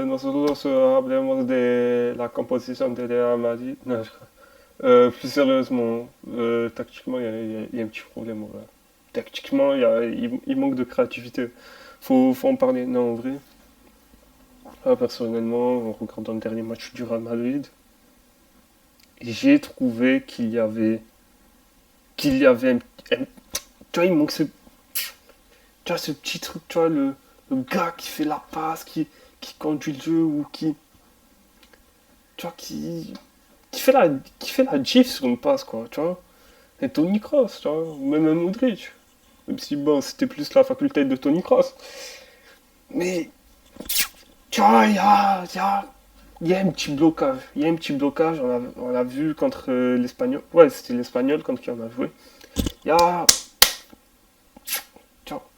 nosotros hablemos de la composition de Real Madrid. Non, plus sérieusement, tactiquement, il y a un petit problème. Ouais. Tactiquement, il manque de créativité. Faut en parler. Non, en vrai, personnellement, en regardant le dernier match du Real Madrid, j'ai trouvé qu'il y avait tu vois, il manque tu vois, ce petit truc, tu vois, le gars qui fait la passe, qui conduit le jeu ou tu vois, qui fait la gif sur une passe, quoi, tu vois. Et Tony Kroos, tu vois, ou même un Modric. Même si, bon, c'était plus la faculté de Tony Kroos. Mais, tu vois, il y a un petit blocage. Il y a un petit blocage, on l'a vu contre l'Espagnol. Ouais, c'était l'Espagnol contre qui on a joué. Il y a, tu vois.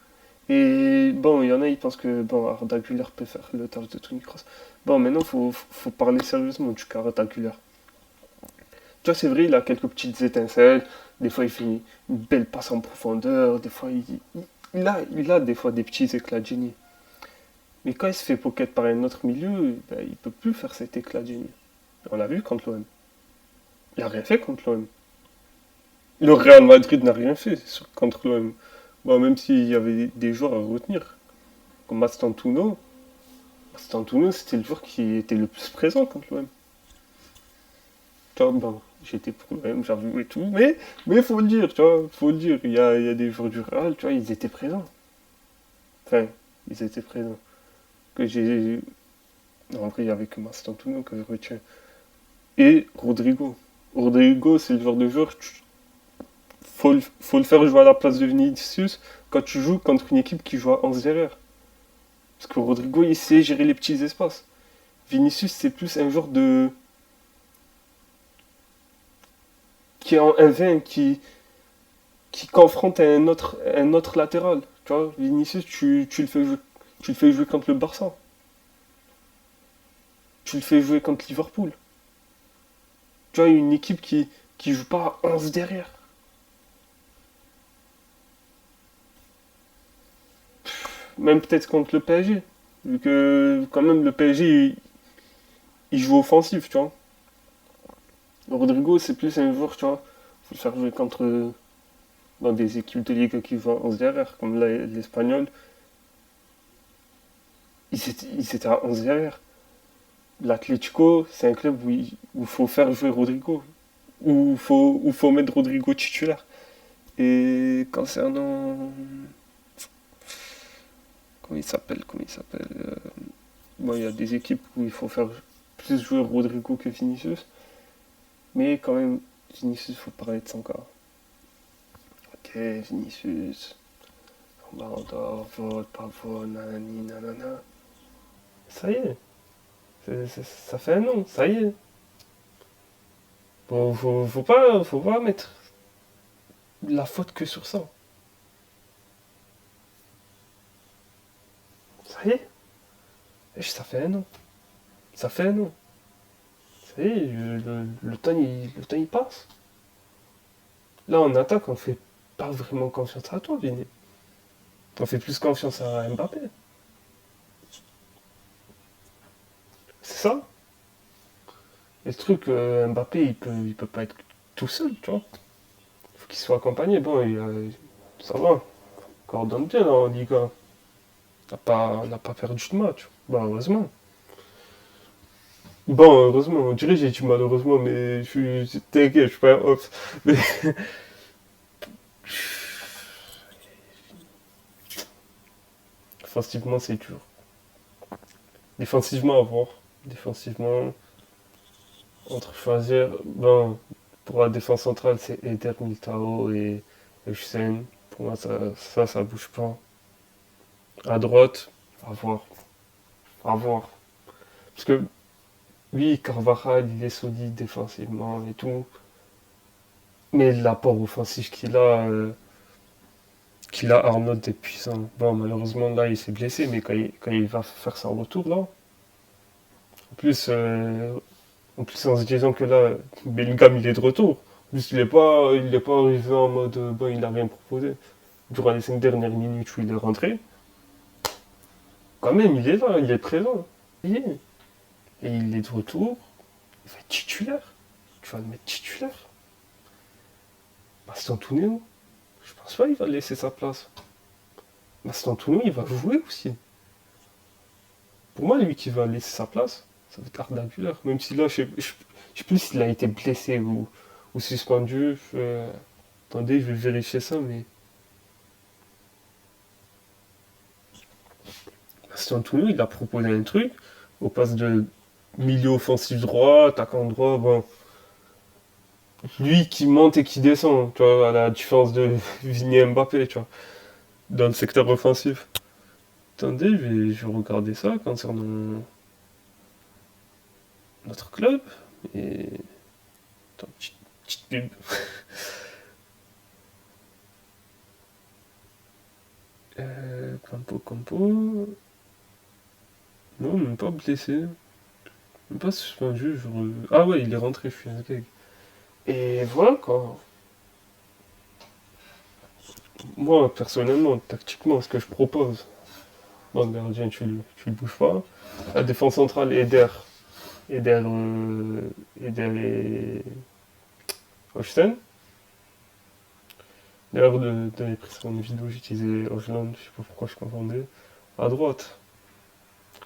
Et bon, il y en a, ils pensent que bon, Arda Güler peut faire le tâche de Tony Kroos. Bon, maintenant, faut parler sérieusement du cas Arda Güler. Tu vois, c'est vrai, il a quelques petites étincelles. Des fois, il fait une belle passe en profondeur. Des fois, il a des fois des petits éclats de génie. Mais quand il se fait pocket par un autre milieu, ben, il peut plus faire cet éclat de génie. On l'a vu contre l'OM. Il a rien fait contre l'OM. Le Real Madrid n'a rien fait contre l'OM. Bon, même s'il y avait des joueurs à retenir, comme Mastantuono. Mastantuono, c'était le joueur qui était le plus présent contre l'OM. Tu vois, bon, j'étais pour l'OM, j'avoue et tout, mais faut le dire, tu vois, faut le dire. Il y a des joueurs du Real, tu vois, ils étaient présents. Enfin, ils étaient présents. Que j'ai. En vrai, il y avait que Mastantuono que je retiens. Et Rodrigo. Rodrigo, c'est le genre de joueur, faut le faire jouer à la place de Vinicius quand tu joues contre une équipe qui joue à 11 derrière. Parce que Rodrigo, il sait gérer les petits espaces. Vinicius, c'est plus un genre de. Qui est en 1v1, qui confronte un autre latéral. Tu vois, Vinicius, tu le fais jouer contre le Barça. Tu le fais jouer contre Liverpool. Tu vois, une équipe qui joue pas à 11 derrière. Même peut-être contre le PSG. Vu que, quand même, le PSG, il joue offensif, tu vois. Rodrigo, c'est plus un joueur, tu vois. Faut le faire jouer contre dans des équipes de Ligue qui jouent à 11 derrière, comme l'Espagnol. Ils étaient à 11 derrière. L'Atlético, c'est un club où faut faire jouer Rodrigo. Où faut mettre Rodrigo titulaire. Et concernant. Comment il s'appelle. Bon, il y a des équipes où il faut faire plus jouer Rodrigo que Vinicius. Mais quand même, Vinicius, faut parler de son cas. Ok, Vinicius. Ballon d'or, vote, pas vote, nanani, nanana. Ça y est. Ça fait un an, ça y est. Bon, faut pas mettre la faute que sur ça. Ça y est. Ça fait un an. Ça fait un an. Ça y est, le temps il passe. Là, en attaque, on fait pas vraiment confiance à toi, Vini. On fait plus confiance à Mbappé. C'est ça. Et le truc, Mbappé, il peut pas être tout seul, tu vois. Faut qu'il soit accompagné. Bon, ça va. Coordonne bien là, en Liga. On n'a pas perdu de match. Bah, heureusement. Bon, heureusement, on dirait que j'ai dit malheureusement, mais t'inquiète, je suis pas un ops. Mais offensivement, c'est dur. Défensivement, à voir. Défensivement, entre choisir, bon, pour la défense centrale, c'est Eder Militao et Hussein. Pour moi, ça bouge pas. À droite, à voir. À voir. Parce que, oui, Carvajal, il est solide défensivement et tout. Mais l'apport offensif qu'il a Arnaud est puissant. Bon, malheureusement, là, il s'est blessé, mais quand il va faire son retour, là, en plus, en se disant que là, Bellingham, il est de retour. En plus, il est pas arrivé en mode, bon, il n'a rien proposé. Durant les 5 dernières minutes où il est rentré, quand même, il est là, il est présent. Et il est de retour, il va être titulaire. Tu vas le mettre titulaire. Maston Tounéo, je pense pas qu'il va laisser sa place. Maston Tounéo, il va jouer aussi. Pour moi, lui qui va laisser sa place, ça va être Arda Güler. Même si là, je sais plus s'il a été blessé ou suspendu. Attendez, je vais vérifier ça, mais. Maston Tounéo, il a proposé un truc au poste de milieu offensif droit, attaquant droit, bon. Lui qui monte et qui descend, tu vois, à la différence de Vini et Mbappé, tu vois, dans le secteur offensif. Attendez, je vais regarder ça concernant notre club. Et. Attends, petite pub. Campo. Non, même pas blessé. Même pas suspendu. Ah ouais, il est rentré, je suis un gag. Et voilà quoi. Moi, personnellement, tactiquement, ce que je propose. Bon, le gardien, tu le bouges pas. La défense centrale, Eder et Hochstein. D'ailleurs, dans les précédentes vidéos, j'utilisais Hochland, je sais pas pourquoi je confondais. À droite,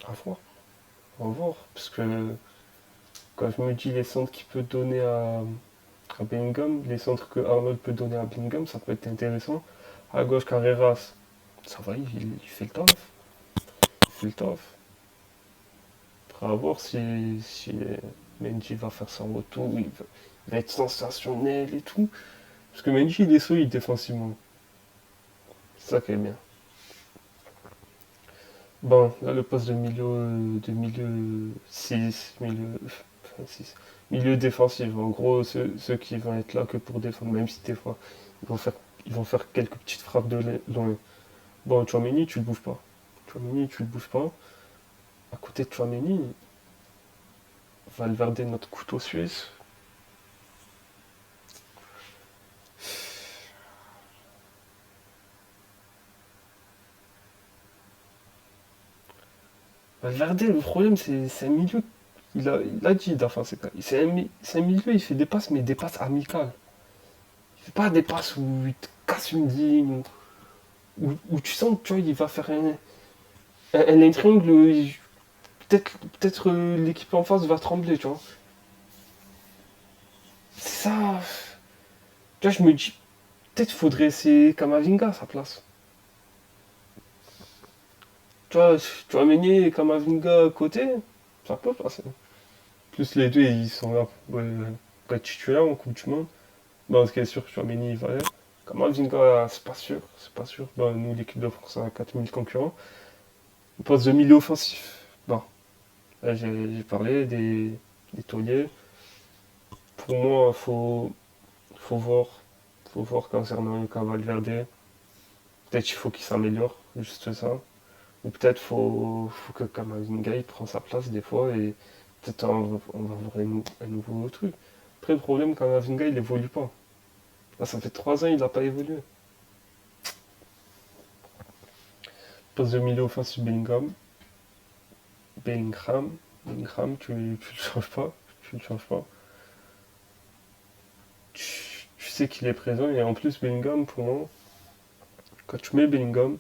à voir, à voir. Parce que quand je me dis les centres qu'il peut donner à Bellingham, les centres que Arnold peut donner à Bellingham, ça peut être intéressant. À gauche, Carreras, ça va, il fait le taf. Il fait le taf. Après, à voir si Mendy va faire son retour, il va être sensationnel et tout. Parce que Mendy, il est solide défensivement. C'est ça qui est bien. Bon, là, le poste de milieu 6 enfin, 6 milieu défensif. En gros, ceux qui vont être là que pour défendre, même si des fois, ils vont faire, ils vont faire quelques petites frappes de loin. Bon, Chouameni, tu le bouges pas. Chouameni, tu le bouges pas. À côté de Chouameni, Valverde, notre couteau suisse. Valverde, le problème, c'est un milieu. Il a dit, enfin, c'est un milieu, il fait des passes, mais des passes amicales. Il fait pas des passes où il te casse une ligne, où tu sens que tu vois, il va faire un triangle, peut-être l'équipe en face va trembler, tu vois. C'est ça. Tu vois, je me dis, peut-être faudrait essayer Kamavinga à sa place. Tu vas mener Kamavinga à côté, ça peut passer. Plus les deux, ils sont là pour être titulaires en Coupe du Monde. Bon, ce qui est sûr, Chouameni, il va aller. Kamavinga, c'est pas sûr, c'est pas sûr. Bon, nous, l'équipe de France a 4000 concurrents. On passe de milieu offensif. Bon, là, j'ai parlé des tauliers. Pour moi, faut voir, faut voir concernant le cas Valverde. Peut-être il faut qu'il s'améliore, juste ça. Ou peut-être faut que Kamavinga il prend sa place des fois et peut-être on va voir un nouveau truc. Après, le problème, Kamavinga il évolue pas. Là, ça fait 3 ans, il n'a pas évolué. Poste de milieu offensif Bellingham. Bellingham, tu le changes pas. Tu le changes pas. Tu sais qu'il est présent et en plus, Bellingham, pour moi, quand tu mets Bellingham,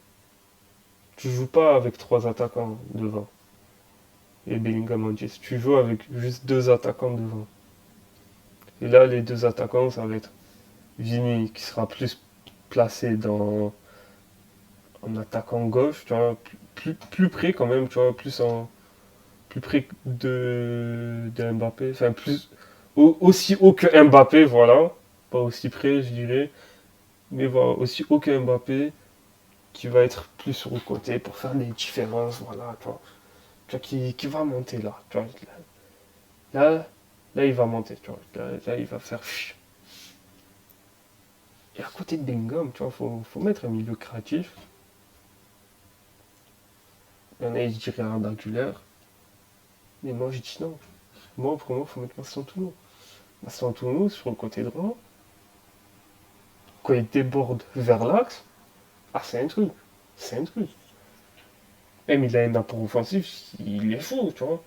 tu joues pas avec 3 attaquants devant. Et Bellingham en 10. Tu joues avec juste 2 attaquants devant. Et là, les 2 attaquants, ça va être Vini qui sera plus placé en attaquant gauche, tu vois, plus près quand même, tu vois, plus près de Mbappé, enfin plus aussi haut que Mbappé, voilà, pas aussi près, je dirais, mais voilà, aussi haut que Mbappé, qui va être plus sur le côté pour faire des différences, voilà, tu vois qui va monter là, tu vois, là, là, il va monter, tu vois, là il va faire. Et à côté de Bellingham, tu vois, faut mettre un milieu créatif. Il y en a, ils diraient Arda Güler, mais moi je dis non. Moi, pour moi, il faut mettre Masson Toulouse sur le côté droit, quand il déborde vers l'axe, ah, c'est un truc. C'est un truc. Même il a un apport offensif, il est fou, tu vois.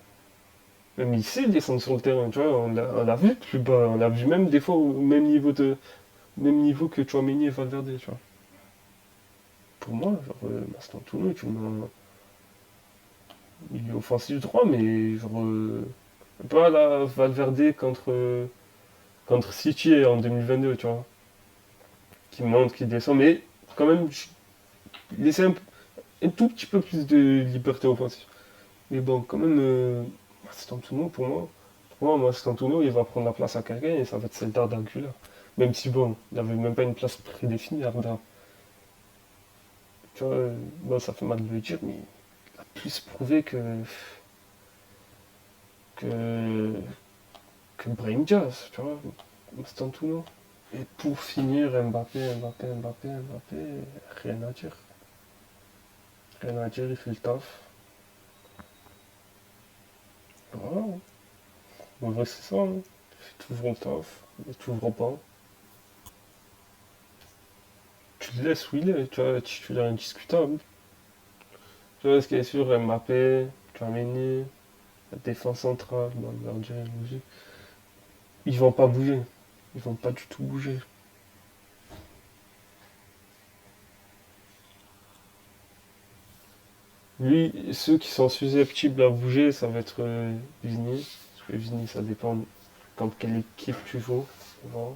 Même il sait descendre sur le terrain, tu vois. On l'a vu plus bas, on l'a vu même des fois au même niveau que Chouameni et Valverde, tu vois. Pour moi, genre, Mastantuono, tu m'as. Il est offensif droit, mais genre. Pas la Valverde contre City en 2022, tu vois. Qui monte, qui descend, mais quand même, laisser un tout petit peu plus de liberté offensive. Mais bon, quand même, Mastantuono, pour moi, Mastantuono, il va prendre la place à quelqu'un et ça va être celle d'Arda Güler. Même si, bon, il n'avait même pas une place prédéfinie, Arda. Tu vois, bon, ça fait mal de le dire, mais il a plus prouvé que, que Brahim Diaz, tu vois, Mastantuono. Et pour finir, Mbappé, rien à dire. Rien à dire, il fait le taf. Voilà, en vrai, c'est ça, hein. Il fait toujours le taf, il est toujours pas. Tu le laisses où il est, tu vois, titulaire indiscutable. Tu vois, ce qui est sûr, Mbappé, Tchouaméni, la défense centrale, Valverde, logique. Ils vont pas bouger. Ils vont pas du tout bouger. Lui, ceux qui sont susceptibles à bouger, ça va être Vini. Parce que Vini, ça dépend contre quelle équipe tu joues. Voilà.